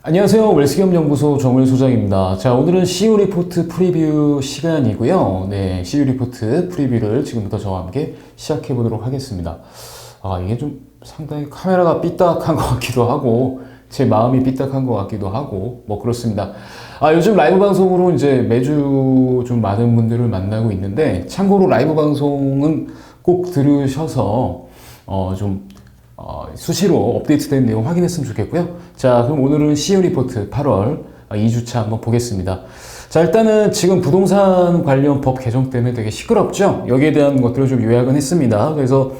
안녕하세요. 웰스기업연구소 정우일 소장입니다. 자, 오늘은 CU 리포트 프리뷰 시간이고요. 네, CU 리포트 프리뷰를 지금부터 저와 함께 시작해 보도록 하겠습니다. 이게 좀 상당히 카메라가 삐딱한 것 같기도 하고, 제 마음이 삐딱한 것 같기도 하고, 뭐 그렇습니다. 요즘 라이브 방송으로 이제 매주 좀 많은 분들을 만나고 있는데, 참고로 라이브 방송은 꼭 들으셔서, 수시로 업데이트된 내용 확인했으면 좋겠고요. 자, 그럼 오늘은 CU 리포트 8월 2주차 한번 보겠습니다. 자, 일단은 지금 부동산 관련 법 개정 때문에 되게 시끄럽죠? 여기에 대한 것들을 좀 요약은 했습니다. 그래서,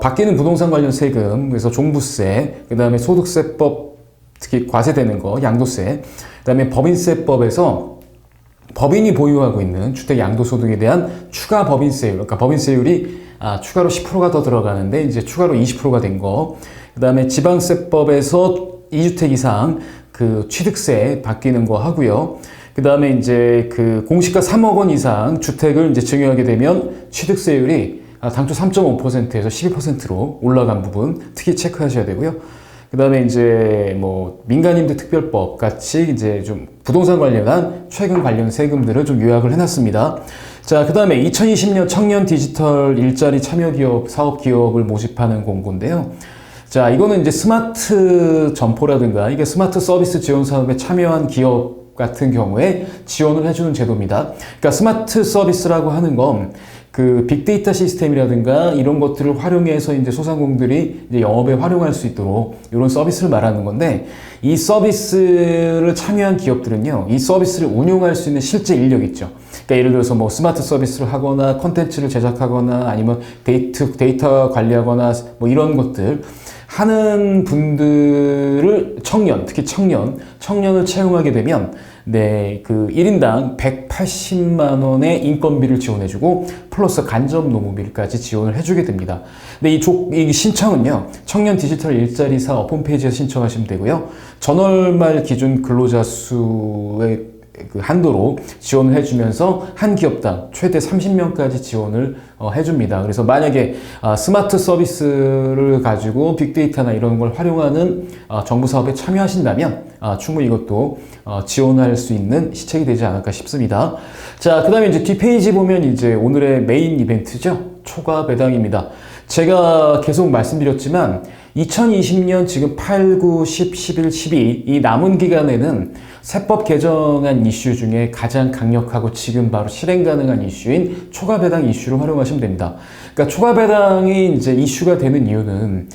바뀌는 부동산 관련 세금, 그래서 종부세, 그 다음에 소득세법, 특히 과세되는 거, 양도세, 그 다음에 법인세법에서 법인이 보유하고 있는 주택 양도소득에 대한 추가 법인세율, 그러니까 법인세율이 추가로 10%가 더 들어가는데 이제 추가로 20%가 된 거. 그 다음에 지방세법에서 2주택 이상 그 취득세 바뀌는 거 하고요. 그 다음에 이제 그 공시가 3억 원 이상 주택을 이제 증여하게 되면 취득세율이 당초 3.5%에서 12%로 올라간 부분 특히 체크하셔야 되고요. 그 다음에 이제 뭐 민간임대 특별법 같이 이제 좀 부동산 관련한 최근 관련 세금들을 좀 요약을 해놨습니다. 자, 그 다음에 2020년 청년 디지털 일자리 참여 기업, 사업 기업을 모집하는 공고인데요. 자, 이거는 이제 스마트 점포라든가 이게 스마트 서비스 지원 사업에 참여한 기업 같은 경우에 지원을 해주는 제도입니다. 그러니까 스마트 서비스라고 하는 건 그 빅데이터 시스템이라든가 이런 것들을 활용해서 이제 소상공인들이 이제 영업에 활용할 수 있도록 이런 서비스를 말하는 건데, 이 서비스를 참여한 기업들은요, 이 서비스를 운용할 수 있는 실제 인력 있죠. 그러니까 예를 들어서 뭐 스마트 서비스를 하거나 컨텐츠를 제작하거나 아니면 데이터 관리하거나 뭐 이런 것들 하는 분들을 특히 청년을 채용하게 되면 네, 그 1인당 180만 원의 인건비를 지원해주고 플러스 간접 노무비까지 지원을 해주게 됩니다. 근데 이 신청은요, 청년 디지털 일자리 사업 홈페이지에서 신청하시면 되고요. 전월말 기준 근로자 수의 그 한도로 지원을 해주면서 한 기업당 최대 30명까지 지원을 해줍니다. 그래서 만약에 스마트 서비스를 가지고 빅데이터나 이런 걸 활용하는 정부 사업에 참여하신다면 충분히 이것도 지원할 수 있는 시책이 되지 않을까 싶습니다. 자, 그 다음에 이제 뒷페이지 보면 이제 오늘의 메인 이벤트죠. 초과 배당입니다. 제가 계속 말씀드렸지만 2020년 지금 8, 9, 10, 11, 12 이 남은 기간에는 세법 개정안 이슈 중에 가장 강력하고 지금 바로 실행 가능한 이슈인 초과 배당 이슈를 활용하시면 됩니다. 그러니까 초과 배당이 이제 이슈가 되는 이유는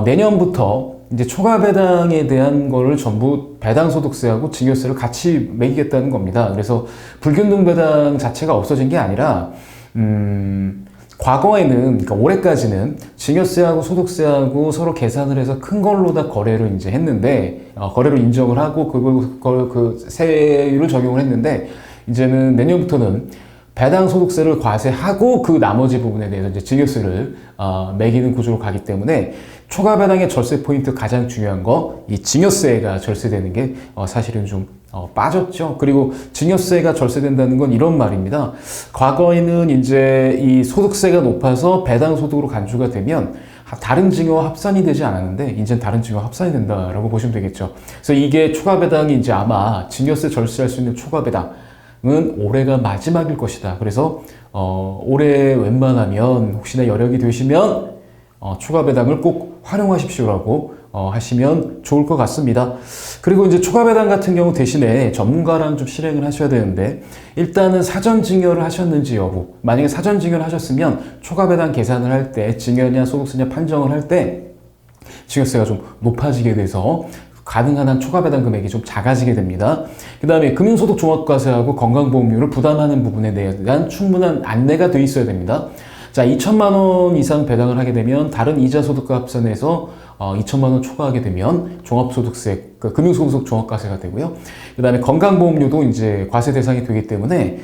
내년부터 이제 초과 배당에 대한 거를 전부 배당 소득세하고 증여세를 같이 매기겠다는 겁니다. 그래서 불균등 배당 자체가 없어진 게 아니라 과거에는, 그러니까 올해까지는 증여세하고 소득세하고 서로 계산을 해서 큰 걸로 다 거래를 이제 했는데, 거래로 인정을 하고 그 세율을 적용을 했는데, 이제는 내년부터는 배당 소득세를 과세하고 그 나머지 부분에 대해서 이제 증여세를 매기는 구조로 가기 때문에 초과 배당의 절세 포인트 가장 중요한 거, 이 증여세가 절세되는 게 사실은 좀 빠졌죠. 그리고 증여세가 절세된다는 건 이런 말입니다. 과거에는 이제 이 소득세가 높아서 배당 소득으로 간주가 되면 다른 증여와 합산이 되지 않았는데 이제는 다른 증여와 합산이 된다라고 보시면 되겠죠. 그래서 이게 초과 배당이 이제 아마 증여세 절세할 수 있는 초과 배당은 올해가 마지막일 것이다. 그래서 올해 웬만하면 혹시나 여력이 되시면 초과 배당을 꼭 활용하십시오라고 하시면 좋을 것 같습니다. 그리고 이제 초과 배당 같은 경우 대신에 전문가랑 좀 실행을 하셔야 되는데, 일단은 사전 증여를 하셨는지 여부, 만약에 사전 증여를 하셨으면 초과 배당 계산을 할 때 증여냐 소득세냐 판정을 할 때 증여세가 좀 높아지게 돼서 가능한 한 초과 배당 금액이 좀 작아지게 됩니다. 그 다음에 금융소득 종합과세하고 건강보험료를 부담하는 부분에 대한 충분한 안내가 돼 있어야 됩니다. 자, 2천만 원 이상 배당을 하게 되면 다른 이자 소득과 합산해서 2천만 원 초과하게 되면 종합소득세, 금융소득 종합과세가 되고요. 그 다음에 건강보험료도 이제 과세 대상이 되기 때문에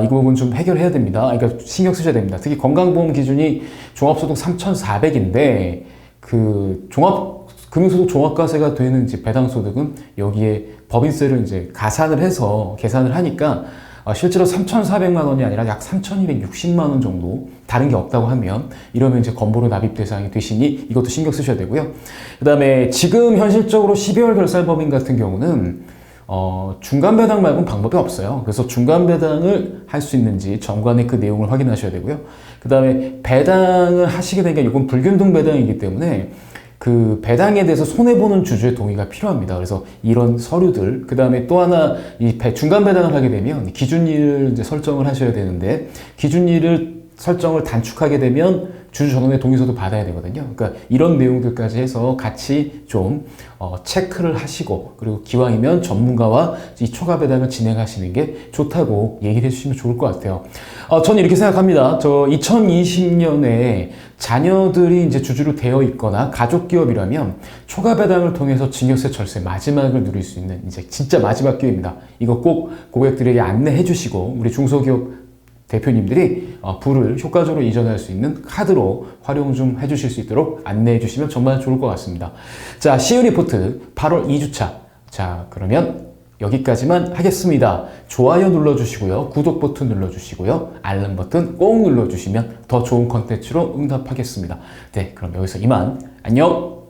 이 부분 좀 해결해야 됩니다. 그러니까 신경 쓰셔야 됩니다. 특히 건강보험 기준이 종합소득 3,400인데 그 금융소득 종합과세가 되는 이제 배당소득은 여기에 법인세를 이제 가산을 해서 계산을 하니까 실제로 3,400만 원이 아니라 약 3,260만 원 정도 다른 게 없다고 하면 이러면 이제 건보료 납입 대상이 되시니 이것도 신경 쓰셔야 되고요. 그 다음에 지금 현실적으로 12월 결산법인 같은 경우는 중간 배당 말고는 방법이 없어요. 그래서 중간 배당을 할 수 있는지 정관의 그 내용을 확인하셔야 되고요. 그 다음에 배당을 하시게 되니까 이건 불균등 배당이기 때문에 그 배당에 대해서 손해보는 주주의 동의가 필요합니다. 그래서 이런 서류들, 그 다음에 또 하나 이 중간 배당을 하게 되면 기준일을 이제 설정을 하셔야 되는데 기준일을 설정을 단축하게 되면 주주 전원의 동의서도 받아야 되거든요. 그러니까 이런 내용들까지 해서 같이 좀 체크를 하시고 그리고 기왕이면 전문가와 이 초과 배당을 진행하시는 게 좋다고 얘기를 해주시면 좋을 것 같아요. 저는 이렇게 생각합니다. 저 2020년에 자녀들이 이제 주주로 되어 있거나 가족 기업이라면 초과 배당을 통해서 증여세 절세 마지막을 누릴 수 있는 이제 진짜 마지막 기회입니다. 이거 꼭 고객들에게 안내해 주시고 우리 중소기업 대표님들이 부를 효과적으로 이전할 수 있는 카드로 활용 좀 해주실 수 있도록 안내해 주시면 정말 좋을 것 같습니다. 자, CU 리포트 8월 2주차. 자, 그러면 여기까지만 하겠습니다. 좋아요 눌러주시고요. 구독 버튼 눌러주시고요. 알람 버튼 꼭 눌러주시면 더 좋은 컨텐츠로 응답하겠습니다. 네, 그럼 여기서 이만. 안녕!